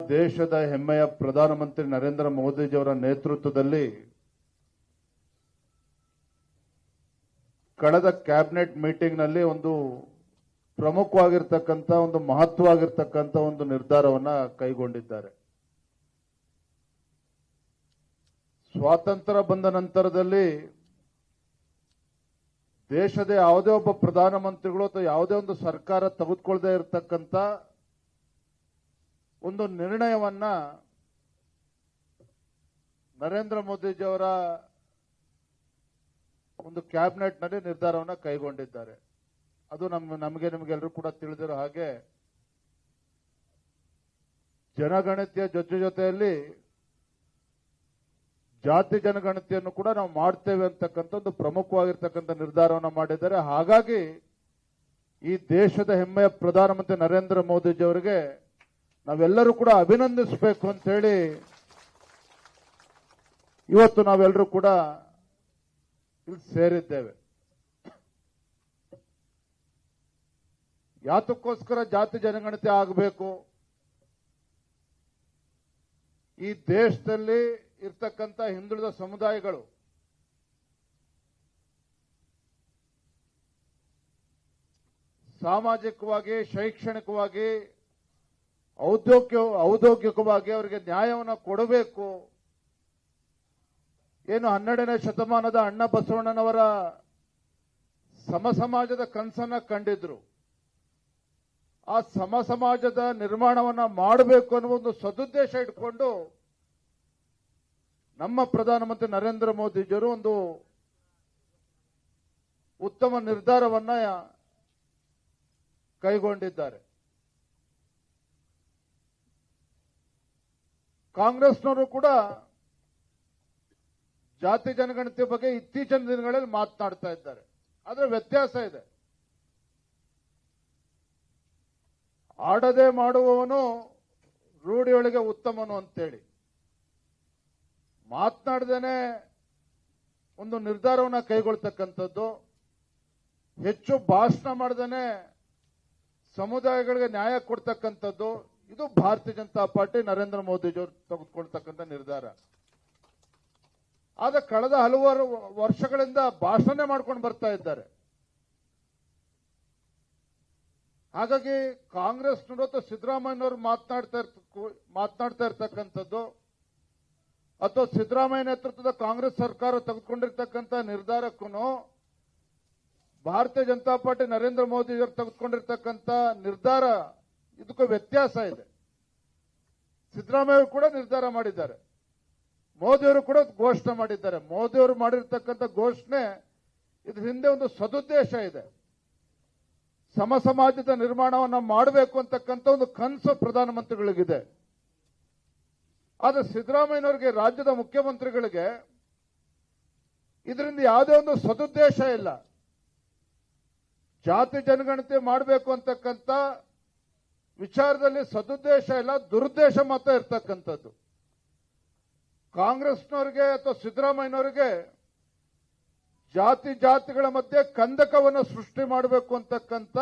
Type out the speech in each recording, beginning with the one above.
ದೇಶದ ಹೆಮ್ಮೆಯ ಪ್ರಧಾನಮಂತ್ರಿ ನರೇಂದ್ರ ಮೋದಿಜಿಯವರ ನೇತೃತ್ವದಲ್ಲಿ ಕಳೆದ ಕ್ಯಾಬಿನೆಟ್ ಮೀಟಿಂಗ್ನಲ್ಲಿ ಒಂದು ಪ್ರಮುಖವಾಗಿರ್ತಕ್ಕಂಥ ಒಂದು ಮಹತ್ವವಾಗಿರ್ತಕ್ಕಂಥ ಒಂದು ನಿರ್ಧಾರವನ್ನ ಕೈಗೊಂಡಿದ್ದಾರೆ. ಸ್ವಾತಂತ್ರ್ಯ ಬಂದ ನಂತರದಲ್ಲಿ ದೇಶದ ಯಾವುದೇ ಒಬ್ಬ ಪ್ರಧಾನಮಂತ್ರಿಗಳು ಅಥವಾ ಯಾವುದೇ ಒಂದು ಸರ್ಕಾರ ತೆಗೆದುಕೊಳ್ಳದೆ ಇರತಕ್ಕಂಥ ಒಂದು ನಿರ್ಣಯವನ್ನ ನರೇಂದ್ರ ಮೋದಿಜಿಯವರ ಒಂದು ಕ್ಯಾಬಿನೆಟ್ ನಲ್ಲಿ ನಿರ್ಧಾರವನ್ನು ಕೈಗೊಂಡಿದ್ದಾರೆ. ಅದು ನಿಮಗೆಲ್ಲರೂ ಕೂಡ ತಿಳಿದಿರೋ ಹಾಗೆ ಜನಗಣತಿಯ ಜೊತೆಯಲ್ಲಿ ಜಾತಿ ಜನಗಣತಿಯನ್ನು ಕೂಡ ನಾವು ಮಾಡ್ತೇವೆ ಅಂತಕ್ಕಂಥ ಒಂದು ಪ್ರಮುಖವಾಗಿರ್ತಕ್ಕಂಥ ನಿರ್ಧಾರವನ್ನು ಮಾಡಿದ್ದಾರೆ. ಹಾಗಾಗಿ ಈ ದೇಶದ ಹೆಮ್ಮೆಯ ಪ್ರಧಾನಮಂತ್ರಿ ನರೇಂದ್ರ ಮೋದಿಜಿ ಅವರಿಗೆ ನಾವೆಲ್ಲರೂ ಕೂಡ ಅಭಿನಂದಿಸಬೇಕು ಅಂತ ಹೇಳಿ ಇವತ್ತು ನಾವೆಲ್ಲರೂ ಕೂಡ ಇಲ್ಲಿ ಸೇರಿದ್ದೇವೆ. ಯಾತಕ್ಕೋಸ್ಕರ ಜಾತಿ ಜನಗಣತಿ ಆಗಬೇಕು? ಈ ದೇಶದಲ್ಲಿ ಇರ್ತಕ್ಕಂಥ ಹಿಂದುಳಿದ ಸಮುದಾಯಗಳು ಸಾಮಾಜಿಕವಾಗಿ, ಶೈಕ್ಷಣಿಕವಾಗಿ, ಔದ್ಯೋಗಿಕವಾಗಿ ಅವರಿಗೆ ನ್ಯಾಯವನ್ನು ಕೊಡಬೇಕು. ಏನು 12ನೇ ಶತಮಾನದ ಅಣ್ಣ ಬಸವಣ್ಣನವರ ಸಮಸಮಾಜದ ಕನಸನ್ನ ಕಂಡಿದ್ರು. ಆ ಸಮಸಮಾಜದ ನಿರ್ಮಾಣವನ್ನ ಮಾಡಬೇಕು ಅನ್ನುವ ಒಂದು ಸದುದ್ದೇಶ ಇಟ್ಕೊಂಡು ನಮ್ಮ ಪ್ರಧಾನಮಂತ್ರಿ ನರೇಂದ್ರ ಮೋದಿಜಿಯವರು ಒಂದು ಉತ್ತಮ ನಿರ್ಧಾರವನ್ನ ಕೈಗೊಂಡಿದ್ದಾರೆ. ಕಾಂಗ್ರೆಸ್ನವರು ಕೂಡ ಜಾತಿ ಜನಗಣತಿ ಬಗ್ಗೆ ಇತ್ತೀಚಿನ ದಿನಗಳಲ್ಲಿ ಮಾತನಾಡ್ತಾ ಇದ್ದಾರೆ. ಆದರೆ ವ್ಯತ್ಯಾಸ ಇದೆ. ಆಡದೆ ಮಾಡುವವನು ರೂಢಿಯೊಳಗೆ ಉತ್ತಮನು ಅಂತೇಳಿ ಮಾತನಾಡದೇನೆ ಒಂದು ನಿರ್ಧಾರವನ್ನು ಕೈಗೊಳ್ತಕ್ಕಂಥದ್ದು, ಹೆಚ್ಚು ಭಾಷಣ ಮಾಡದೇನೆ ಸಮುದಾಯಗಳಿಗೆ ನ್ಯಾಯ ಕೊಡ್ತಕ್ಕಂಥದ್ದು, ಇದು ಭಾರತೀಯ ಜನತಾ ಪಾರ್ಟಿ ನರೇಂದ್ರ ಮೋದಿಜಿಯವರು ತೆಗೆದುಕೊಳ್ತಕ್ಕಂಥ ನಿರ್ಧಾರ. ಆದ್ರೆ ಕಳೆದ ಹಲವಾರು ವರ್ಷಗಳಿಂದ ಭಾಷಣ ಮಾಡ್ಕೊಂಡು ಬರ್ತಾ ಇದ್ದಾರೆ. ಹಾಗಾಗಿ ಕಾಂಗ್ರೆಸ್ನವರು ಅಥವಾ ಸಿದ್ದರಾಮಯ್ಯನವರು ಮಾತನಾಡ್ತಾ ಇರ್ತಕ್ಕಂಥದ್ದು ಅಥವಾ ಸಿದ್ದರಾಮಯ್ಯ ನೇತೃತ್ವದ ಕಾಂಗ್ರೆಸ್ ಸರ್ಕಾರ ತೆಗೆದುಕೊಂಡಿರ್ತಕ್ಕಂಥ ನಿರ್ಧಾರಕ್ಕೂ ಭಾರತೀಯ ಜನತಾ ಪಾರ್ಟಿ ನರೇಂದ್ರ ಮೋದಿ ಅವರು ತೆಗೆದುಕೊಂಡಿರ್ತಕ್ಕಂಥ ನಿರ್ಧಾರ ಇದಕ್ಕೂ ವ್ಯತ್ಯಾಸ ಇದೆ. ಸಿದ್ದರಾಮಯ್ಯ ಕೂಡ ನಿರ್ಧಾರ ಮಾಡಿದ್ದಾರೆ, ಮೋದಿಯವರು ಕೂಡ ಘೋಷಣೆ ಮಾಡಿದ್ದಾರೆ. ಮೋದಿಯವರು ಮಾಡಿರ್ತಕ್ಕಂಥ ಘೋಷಣೆ ಇದ್ರ ಹಿಂದೆ ಒಂದು ಸದುದ್ದೇಶ ಇದೆ. ಸಮ ಸಮಾಜದ ನಿರ್ಮಾಣವನ್ನು ಮಾಡಬೇಕು ಅಂತಕ್ಕಂಥ ಒಂದು ಕನಸು ಪ್ರಧಾನಮಂತ್ರಿಗಳಿಗಿದೆ. ಆದರೆ ಸಿದ್ದರಾಮಯ್ಯನವರಿಗೆ, ರಾಜ್ಯದ ಮುಖ್ಯಮಂತ್ರಿಗಳಿಗೆ ಇದರಿಂದ ಯಾವುದೇ ಒಂದು ಸದುದ್ದೇಶ ಇಲ್ಲ. ಜಾತಿ ಜನಗಣತಿ ಮಾಡಬೇಕು ಅಂತಕ್ಕಂಥ ವಿಚಾರದಲ್ಲಿ ಸದುದ್ದೇಶ ಇಲ್ಲ, ದುರುದ್ದೇಶ ಮಾತ್ರ ಇರ್ತಕ್ಕಂಥದ್ದು. ಕಾಂಗ್ರೆಸ್ನವರಿಗೆ ಅಥವಾ ಸಿದ್ದರಾಮಯ್ಯನವರಿಗೆ ಜಾತಿಗಳ ಮಧ್ಯೆ ಕಂದಕವನ್ನು ಸೃಷ್ಟಿ ಮಾಡಬೇಕು ಅಂತಕ್ಕಂಥ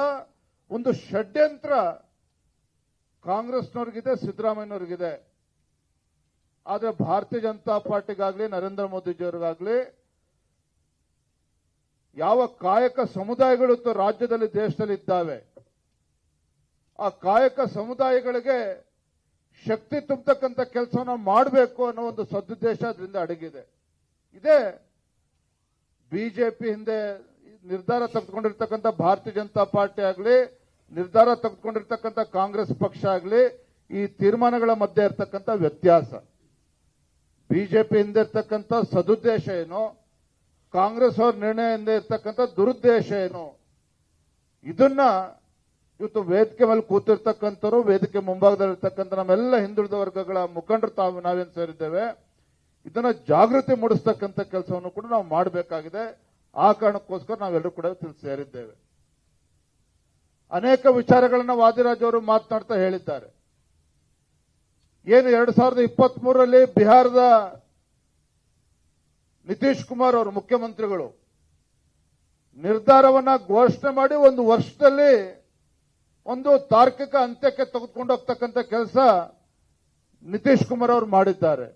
ಒಂದು ಷಡ್ಯಂತ್ರ ಕಾಂಗ್ರೆಸ್ನವ್ರಿಗಿದೆ, ಸಿದ್ದರಾಮಯ್ಯನವ್ರಿಗಿದೆ. ಆದರೆ ಭಾರತೀಯ ಜನತಾ ಪಾರ್ಟಿಗಾಗ್ಲಿ ನರೇಂದ್ರ ಮೋದಿಜಿಯವರಿಗಾಗ್ಲಿ ಯಾವ ಕಾಯಕ ಸಮುದಾಯಗಳು ರಾಜ್ಯದಲ್ಲಿ, ದೇಶದಲ್ಲಿ ಇದ್ದಾವೆ, ಆ ಕಾಯಕ ಸಮುದಾಯಗಳಿಗೆ ಶಕ್ತಿ ತುಂಬತಕ್ಕಂಥ ಕೆಲಸವನ್ನು ಮಾಡಬೇಕು ಅನ್ನೋ ಒಂದು ಸದುದ್ದೇಶ ಅದರಿಂದ ಅಡಗಿದೆ. ಇದೇ ಬಿಜೆಪಿ ಹಿಂದೆ ನಿರ್ಧಾರ ತೆಗೆದುಕೊಂಡಿರ್ತಕ್ಕಂಥ ಭಾರತೀಯ ಜನತಾ ಪಾರ್ಟಿ ಆಗಲಿ, ನಿರ್ಧಾರ ತೆಗೆದುಕೊಂಡಿರ್ತಕ್ಕಂಥ ಕಾಂಗ್ರೆಸ್ ಪಕ್ಷ ಆಗಲಿ, ಈ ತೀರ್ಮಾನಗಳ ಮಧ್ಯೆ ಇರತಕ್ಕಂಥ ವ್ಯತ್ಯಾಸ. ಬಿಜೆಪಿ ಹಿಂದೆ ಇರ್ತಕ್ಕಂಥ ಸದುದ್ದೇಶ ಏನು, ಕಾಂಗ್ರೆಸ್ ಅವರ ನಿರ್ಣಯದಿಂದ ಇರ್ತಕ್ಕಂಥ ದುರುದ್ದೇಶ ಏನು, ಇದನ್ನ ಇವತ್ತು ವೇದಿಕೆ ಮೇಲೆ ಕೂತಿರ್ತಕ್ಕಂಥವ್ರು, ವೇದಿಕೆ ಮುಂಭಾಗದಲ್ಲಿರ್ತಕ್ಕಂಥ ನಮ್ಮೆಲ್ಲ ಹಿಂದುಳಿದ ವರ್ಗಗಳ ಮುಖಂಡರು ನಾವೇನು ಸೇರಿದ್ದೇವೆ, ಇದನ್ನ ಜಾಗೃತಿ ಮೂಡಿಸ್ತಕ್ಕಂಥ ಕೆಲಸವನ್ನು ಕೂಡ ನಾವು ಮಾಡಬೇಕಾಗಿದೆ. ಆ ಕಾರಣಕ್ಕೋಸ್ಕರ ನಾವೆಲ್ಲರೂ ಕೂಡ ಸೇರಿದ್ದೇವೆ. ಅನೇಕ ವಿಚಾರಗಳನ್ನ ವಾದಿರಾಜ್ ಅವರು ಮಾತನಾಡ್ತಾ ಹೇಳಿದ್ದಾರೆ. ಏನು 2023ರಲ್ಲಿ ಬಿಹಾರದ ನಿತೀಶ್ ಕುಮಾರ್ ಅವರು ಮುಖ್ಯಮಂತ್ರಿಗಳು ನಿರ್ಧಾರವನ್ನ ಘೋಷಣೆ ಮಾಡಿ ಒಂದು ವರ್ಷದಲ್ಲಿ ಒಂದು ತಾರ್ಕಿಕ ಅಂತ್ಯಕ್ಕೆ ತೆಗೆದುಕೊಂಡು ಹೋಗ್ತಕ್ಕಂಥ ಕೆಲಸ ನಿತೀಶ್ ಕುಮಾರ್ ಅವರು ಮಾಡಿದ್ದಾರೆ.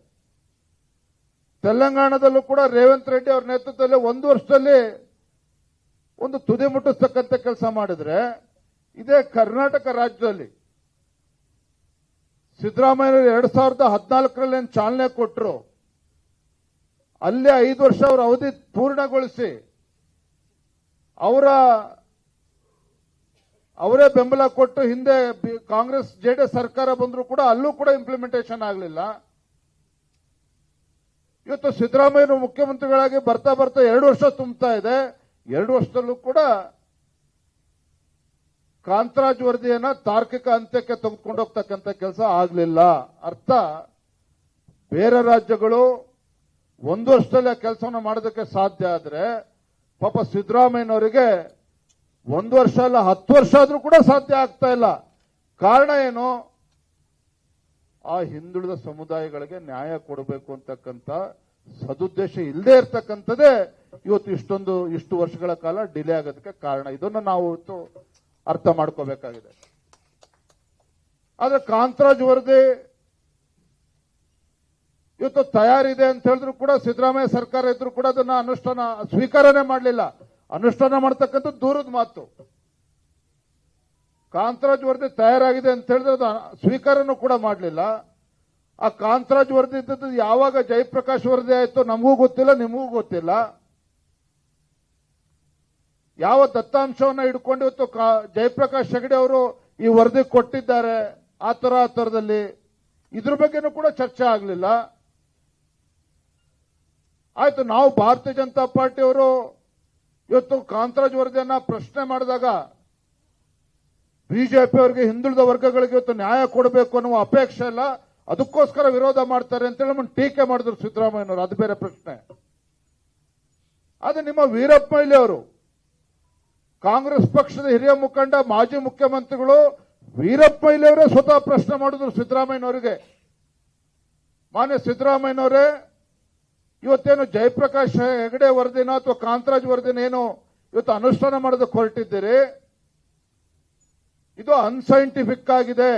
ತೆಲಂಗಾಣದಲ್ಲೂ ಕೂಡ ರೇವಂತ್ ರೆಡ್ಡಿ ಅವರ ನೇತೃತ್ವದಲ್ಲಿ 1 ವರ್ಷದಲ್ಲಿ ಒಂದು ತುದಿ ಮುಟ್ಟಿಸ್ತಕ್ಕಂಥ ಕೆಲಸ ಮಾಡಿದ್ರೆ, ಇದೇ ಕರ್ನಾಟಕ ರಾಜ್ಯದಲ್ಲಿ ಸಿದ್ದರಾಮಯ್ಯ 2014ರಲ್ಲಿ ಏನು ಚಾಲನೆ ಕೊಟ್ಟರು, ಅಲ್ಲೇ 5 ವರ್ಷ ಅವರ ಅವಧಿ ಪೂರ್ಣಗೊಳಿಸಿ ಅವರೇ ಬೆಂಬಲ ಕೊಟ್ಟು ಹಿಂದೆ ಕಾಂಗ್ರೆಸ್ ಜೆಡಿಎಸ್ ಸರ್ಕಾರ ಬಂದರೂ ಕೂಡ ಅಲ್ಲೂ ಕೂಡ ಇಂಪ್ಲಿಮೆಂಟೇಷನ್ ಆಗಲಿಲ್ಲ. ಇವತ್ತು ಸಿದ್ದರಾಮಯ್ಯ ಮುಖ್ಯಮಂತ್ರಿಗಳಾಗಿ ಬರ್ತಾ ಬರ್ತಾ 2 ವರ್ಷ ತುಂಬುತ್ತಾ ಇದೆ. 2 ವರ್ಷದಲ್ಲೂ ಕೂಡ ಕಾಂತರಾಜ್ ವರದಿಯನ್ನ ತಾರ್ಕಿಕ ಅಂತ್ಯಕ್ಕೆ ತೆಗೆದುಕೊಂಡು ಹೋಗ್ತಕ್ಕಂಥ ಕೆಲಸ ಆಗಲಿಲ್ಲ. ಅರ್ಥ, ಬೇರೆ ರಾಜ್ಯಗಳು 1 ವರ್ಷದಲ್ಲಿ ಕೆಲಸವನ್ನು ಮಾಡೋದಕ್ಕೆ ಸಾಧ್ಯ ಆದ್ರೆ, ಪಾಪ ಸಿದ್ದರಾಮಯ್ಯನವರಿಗೆ 1 ವರ್ಷ ಅಲ್ಲ 10 ವರ್ಷ ಆದ್ರೂ ಕೂಡ ಸಾಧ್ಯ ಆಗ್ತಾ ಇಲ್ಲ. ಕಾರಣ ಏನು? ಆ ಹಿಂದುಳಿದ ಸಮುದಾಯಗಳಿಗೆ ನ್ಯಾಯ ಕೊಡಬೇಕು ಅಂತಕ್ಕಂಥ ಸದುದ್ದೇಶ ಇಲ್ಲದೆ ಇರ್ತಕ್ಕಂಥದ್ದೇ ಇಷ್ಟು ವರ್ಷಗಳ ಕಾಲ ಡಿಲೇ ಆಗೋದಕ್ಕೆ ಕಾರಣ. ಇದನ್ನು ನಾವು ಅರ್ಥ ಮಾಡ್ಕೋಬೇಕಾಗಿದೆ. ಆದ್ರೆ ಕಾಂತರಾಜ್ ವರದಿ ಇವತ್ತು ತಯಾರಿದೆ ಅಂತ ಹೇಳಿದ್ರು ಕೂಡ ಸಿದ್ದರಾಮಯ್ಯ ಸರ್ಕಾರ ಇದ್ರು ಕೂಡ ಅದನ್ನ ಸ್ವೀಕಾರನೇ ಮಾಡಲಿಲ್ಲ. ಅನುಷ್ಠಾನ ಮಾಡ್ತಕ್ಕಂಥದ್ದು ದೂರದ ಮಾತು. ಕಾಂತರಾಜ್ ವರದಿ ತಯಾರಾಗಿದೆ ಅಂತ ಹೇಳಿದ್ರೆ ಅದು ಸ್ವೀಕಾರನೂ ಕೂಡ ಮಾಡಲಿಲ್ಲ. ಆ ಕಾಂತರಾಜ್ ವರದಿ ಇದ್ದದ್ದು ಯಾವಾಗ ಜಯಪ್ರಕಾಶ್ ವರದಿ ಆಯ್ತು ನಮಗೂ ಗೊತ್ತಿಲ್ಲ, ನಿಮಗೂ ಗೊತ್ತಿಲ್ಲ. ಯಾವ ದತ್ತಾಂಶವನ್ನ ಹಿಡ್ಕೊಂಡು ಇವತ್ತು ಜಯಪ್ರಕಾಶ್ ಹೆಗಡೆ ಅವರು ಈ ವರದಿ ಕೊಟ್ಟಿದ್ದಾರೆ, ಆ ತರದಲ್ಲಿ ಇದ್ರ ಬಗ್ಗೆನೂ ಕೂಡ ಚರ್ಚೆ ಆಗಲಿಲ್ಲ. ಆಯ್ತು, ನಾವು ಭಾರತೀಯ ಜನತಾ ಪಾರ್ಟಿಯವರು ಇವತ್ತು ಕಾಂತರಾಜ್ ವರದಿಯನ್ನ ಪ್ರಶ್ನೆ ಮಾಡಿದಾಗ ಬಿಜೆಪಿ ಅವರಿಗೆ ಹಿಂದುಳಿದ ವರ್ಗಗಳಿಗೆ ಇವತ್ತು ನ್ಯಾಯ ಕೊಡಬೇಕು ಅನ್ನುವ ಅಪೇಕ್ಷೆ ಇಲ್ಲ, ಅದಕ್ಕೋಸ್ಕರ ವಿರೋಧ ಮಾಡ್ತಾರೆ ಅಂತ ಹೇಳಿ ಟೀಕೆ ಮಾಡಿದ್ರು ಸಿದ್ದರಾಮಯ್ಯನವರು. ಅದು ಬೇರೆ ಪ್ರಶ್ನೆ. ಆದ್ರೆ ನಿಮ್ಮ ವೀರಪ್ಪ ಮೊಯ್ಲಿ ಅವರು, ಕಾಂಗ್ರೆಸ್ ಪಕ್ಷದ ಹಿರಿಯ ಮುಖಂಡ, ಮಾಜಿ ಮುಖ್ಯಮಂತ್ರಿಗಳು ವೀರಪ್ಪ ಮೊಯ್ಲಿ ಅವರೇ ಸ್ವತಃ ಪ್ರಶ್ನೆ ಮಾಡಿದ್ರು ಸಿದ್ದರಾಮಯ್ಯನವರಿಗೆ. ಮಾನ್ಯ ಸಿದ್ದರಾಮಯ್ಯನವರೇ, ಇವತ್ತೇನು ಜಯಪ್ರಕಾಶ್ ಹೆಗಡೆ ವರದಿನ ಅಥವಾ ಕಾಂತರಾಜ್ ವರದಿನ ಏನು ಇವತ್ತು ಅನುಷ್ಠಾನ ಮಾಡೋದಕ್ಕೆ ಹೊರಟಿದ್ದೀರಿ, ಇದು ಅನ್ಸೈಂಟಿಫಿಕ್ ಆಗಿದೆ,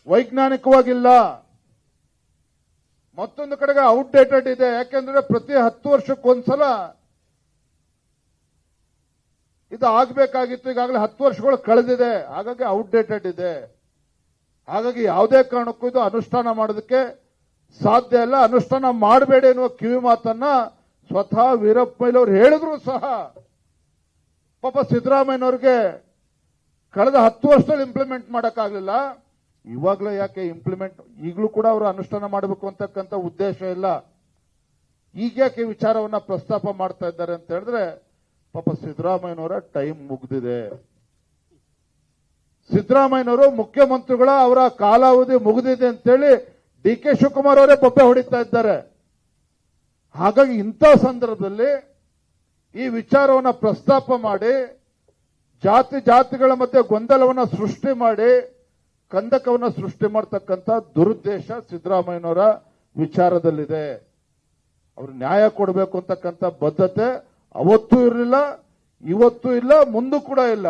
ವೈಜ್ಞಾನಿಕವಾಗಿಲ್ಲ. ಮತ್ತೊಂದು ಕಡೆಗೆ ಔಟ್ಡೇಟೆಡ್ ಇದೆ. ಯಾಕೆಂದ್ರೆ ಪ್ರತಿ 10 ವರ್ಷಕ್ಕೊಂದ್ಸಲ ಇದು ಆಗಬೇಕಾಗಿತ್ತು. ಈಗಾಗಲೇ 10 ವರ್ಷಗಳು ಕಳೆದಿದೆ, ಹಾಗಾಗಿ ಔಟ್ಡೇಟೆಡ್ ಇದೆ. ಹಾಗಾಗಿ ಯಾವುದೇ ಕಾರಣಕ್ಕೂ ಇದು ಅನುಷ್ಠಾನ ಮಾಡೋದಕ್ಕೆ ಸಾಧ್ಯ ಇಲ್ಲ, ಅನುಷ್ಠಾನ ಮಾಡಬೇಡಿ ಎನ್ನುವ ಕಿವಿ ಮಾತನ್ನ ಸ್ವತಃ ವೀರಪ್ಪ ಮೊಯ್ಲಿ ಅವರು ಹೇಳಿದ್ರು ಸಹ ಪಾಪ ಸಿದ್ದರಾಮಯ್ಯನವ್ರಿಗೆ ಕಳೆದ 10 ವರ್ಷದಲ್ಲಿ ಇಂಪ್ಲಿಮೆಂಟ್ ಮಾಡಕ್ಕಾಗಲಿಲ್ಲ. ಇವಾಗಲೇ ಯಾಕೆ ಇಂಪ್ಲಿಮೆಂಟ್, ಈಗಲೂ ಕೂಡ ಅವರು ಅನುಷ್ಠಾನ ಮಾಡಬೇಕು ಅಂತಕ್ಕಂಥ ಉದ್ದೇಶ ಇಲ್ಲ. ಈಗ ಯಾಕೆ ವಿಚಾರವನ್ನ ಪ್ರಸ್ತಾಪ ಮಾಡ್ತಾ ಇದ್ದಾರೆ ಅಂತ ಹೇಳಿದ್ರೆ, ಪಾಪ ಸಿದ್ದರಾಮಯ್ಯನವರ ಟೈಮ್ ಮುಗಿದಿದೆ. ಸಿದ್ದರಾಮಯ್ಯನವರು ಮುಖ್ಯಮಂತ್ರಿಗಳ ಅವರ ಕಾಲಾವಧಿ ಮುಗಿದಿದೆ ಅಂತೇಳಿ ಡಿ.ಕೆ. ಶಿವಕುಮಾರ್ ಅವರೇ ಬೊಬ್ಬೆ ಹೊಡಿತಾ ಇದ್ದಾರೆ. ಹಾಗಾಗಿ ಇಂಥ ಸಂದರ್ಭದಲ್ಲಿ ಈ ವಿಚಾರವನ್ನ ಪ್ರಸ್ತಾಪ ಮಾಡಿ ಜಾತಿಗಳ ಮಧ್ಯೆ ಗೊಂದಲವನ್ನ ಸೃಷ್ಟಿ ಮಾಡಿ ಕಂದಕವನ್ನ ಸೃಷ್ಟಿ ಮಾಡತಕ್ಕಂಥ ದುರುದ್ದೇಶ ಸಿದ್ದರಾಮಯ್ಯನವರ ವಿಚಾರದಲ್ಲಿದೆ. ಅವರು ನ್ಯಾಯ ಕೊಡಬೇಕು ಅಂತಕ್ಕಂಥ ಬದ್ಧತೆ ಅವತ್ತೂ ಇರಲಿಲ್ಲ, ಇವತ್ತೂ ಇಲ್ಲ, ಮುಂದೂ ಕೂಡ ಇಲ್ಲ.